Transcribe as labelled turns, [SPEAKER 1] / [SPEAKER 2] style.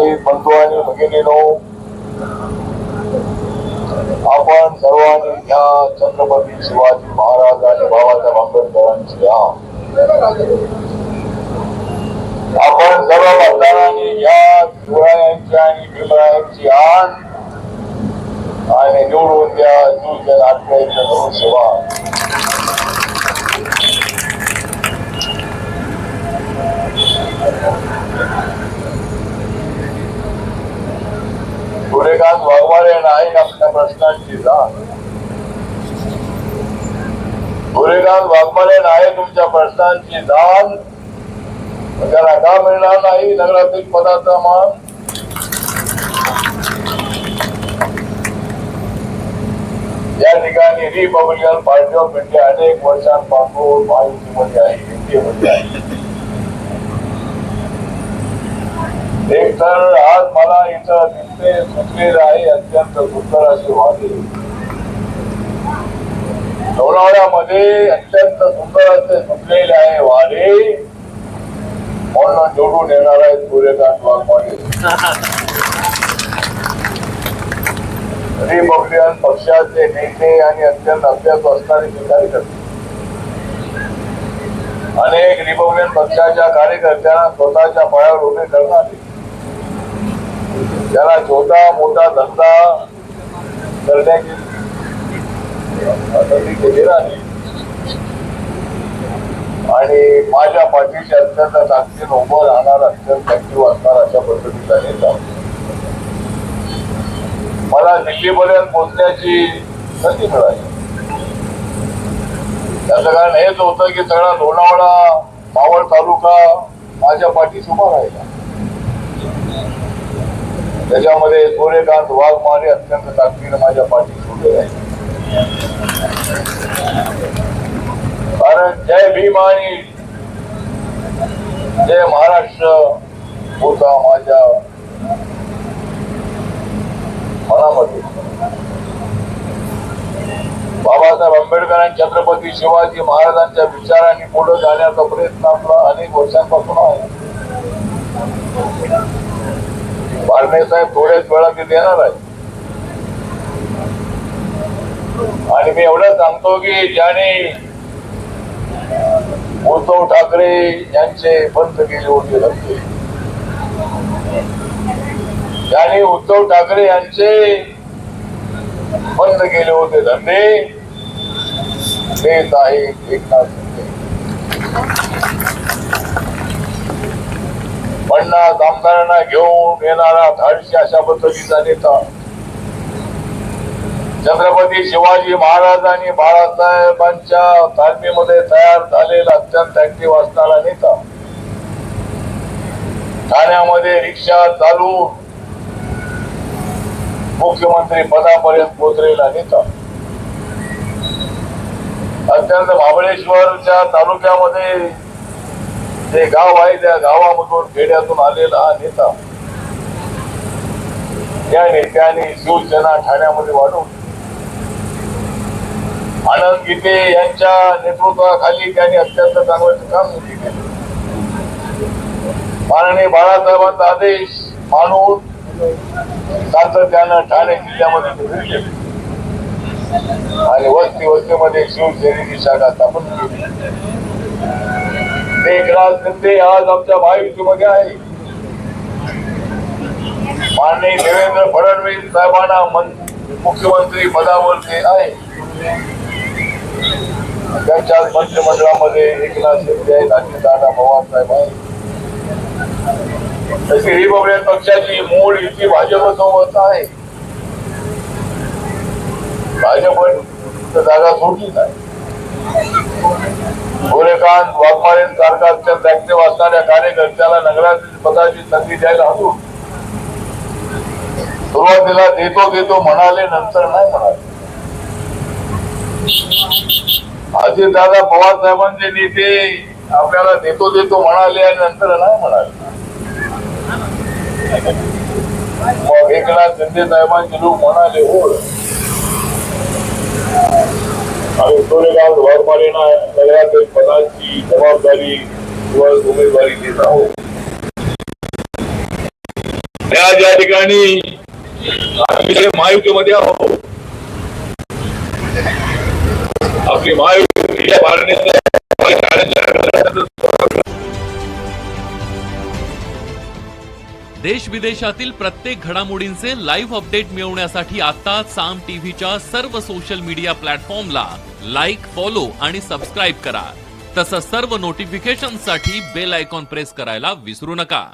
[SPEAKER 1] उपस्थित बंधू आणि भगिनीनो, आपण सर्वांनी या छत्रपती शिवाजी महाराज आणि बाबासाहेब आंबेडकरांची आपण सर्व मतदारांनी या शिवरायांची आणि भीमरायांची आण आणि निवडून द्या जीवच्या नाटकाची करू सेवा. सूर्यकांत वाघमारे नाही आपल्या प्रश्नांची जाण. सूर्यकांत वाघमारे नाही तुमच्या प्रश्नांची जाण. त्याला का मिळणार नाही नगराध्यक्ष पदाचा मान? या ठिकाणी रिपब्लिकन पार्टी ऑफ इंडिया अनेक वर्षांपासून महायुतीमध्ये आहे, इंडियामध्ये आहे. एक तर आज मला इथं दिसते सुचलेलं आहे अत्यंत सुंदर असे वादे. लोणावळ्यामध्ये अत्यंत सुंदर असे सुचलेले आहे वादे म्हणून जोडून येणार आहेत सूर्यकांत वाघमारे. रिपब्लिकन पक्षाचे नेते आणि अत्यंत अभ्यास असणारे कार्यकर्ते. अनेक रिपब्लिकन पक्षाच्या कार्यकर्त्यांना स्वतःच्या पायावर उभे करणारे, त्याला छोटा मोठा धंदा करण्याची संधी केलेला नाही आणि माझ्या पाठीशी अत्यंत ताकदीने उभं राहणार, अत्यंत ऍक्टिव्ह असणार अशा पद्धतीचा नेता. मला दिल्लीपर्यंत पोहोचण्याची संधी मिळाली. त्याचं कारण हेच होतं की सगळा लोणावळा मावळ तालुका माझ्या पाठीशी उभा राहिला. त्याच्यामध्ये सूर्यकांत वाघमारे अत्यंत ताकदीने माझ्या पाठीशी उभे राहिले. कारण जय भीम आणि जय महाराष्ट्र होता माझ्या मनामध्ये. बाबासाहेब आंबेडकर आणि छत्रपती शिवाजी महाराजांच्या विचारांनी पुढे जाण्याचा प्रयत्न आपला अनेक वर्षांपासून आहे. बारणे साहेब थोड्याच वेळा ते देणार आहे आणि मी एवढं सांगतो की ज्याने उद्धव ठाकरे यांचे बंद केले होते धंदे, ज्याने उद्धव ठाकरे यांचे बंद केले होते धंदे तेच आहे एकनाथ शिंदे. 50 आमदारांना घेऊन येणारा धाडशी अशा पद्धतीचा नेता, छत्रपती शिवाजी महाराज आणि बाळासाहेबांच्या तालमीमध्ये तयार झालेला अत्यंत ऍक्टिव्ह असणारा नेता, ठाण्यामध्ये रिक्षा चालून मुख्यमंत्री पदापर्यंत पोहोचलेला नेता, अत्यंत महाबळेश्वरच्या तालुक्यामध्ये जे गाव आहे त्या गावामधून खेड्यातून आलेला हा नेता. या नेत्याने शिवसेना ठाण्यामध्ये वाढवली. आनंद गीते यांच्या नेतृत्वाखाली त्यांनी अत्यंत चांगलं काम केले. माननीय बाळासाहेबांचा आदेश मानून सातत्यानं ठाणे जिल्ह्यामध्ये फिरले आणि वस्ती वस्तीमध्ये शिवसेनेची शाखा स्थापन केली. एकनाथ शिंदे आज आमच्या महायुतीमध्ये आहे. माननीय देवेंद्र फडणवीस साहेबांना मुख्यमंत्री पदावर ते आहे. त्यांच्या मंत्रिमंडळामध्ये एकनाथ शिंदे आहेत, अजितदादा पवार साहेब आहेत. तशी रिपब्लिकन पक्षाची मूळ युती भाजपसोबत आहे. भाजप जागा सोडली नाही. सूर्यकांत वाघमारेंसारखा अत्यंत ऍक्टिव्ह असणाऱ्या कार्यकर्त्याला नगराध्यक्ष पदाची संधी द्यायला हवी. सुरुवातीला देतो म्हणाले, नंतर नाही म्हणाले. अजितदादा पवार साहेबांचे नेते आपल्याला देतो म्हणाले आणि नंतर नाही म्हणाले. मग एकनाथ शिंदे साहेबांचे लोक म्हणाले हो आम्ही सूर्यकांत वाघमारेंना नगराध्यक्ष पदाची जबाबदारी किंवा उमेदवारी देत आहोत. त्या ज्या ठिकाणी आम्ही महायुतीमध्ये आहोत, आपली महायुती
[SPEAKER 2] देश विदेशातील प्रत्येक घडामोडींचे लाईव्ह अपडेट मिळवण्यासाठी आता साम टीव्हीच्या सर्व सोशल मीडिया प्लॅटफॉर्मला लाईक, फॉलो आणि सबस्क्राईब करा. तसंच सर्व नोटिफिकेशनसाठी बेल आयकॉन प्रेस करायला विसरू नका.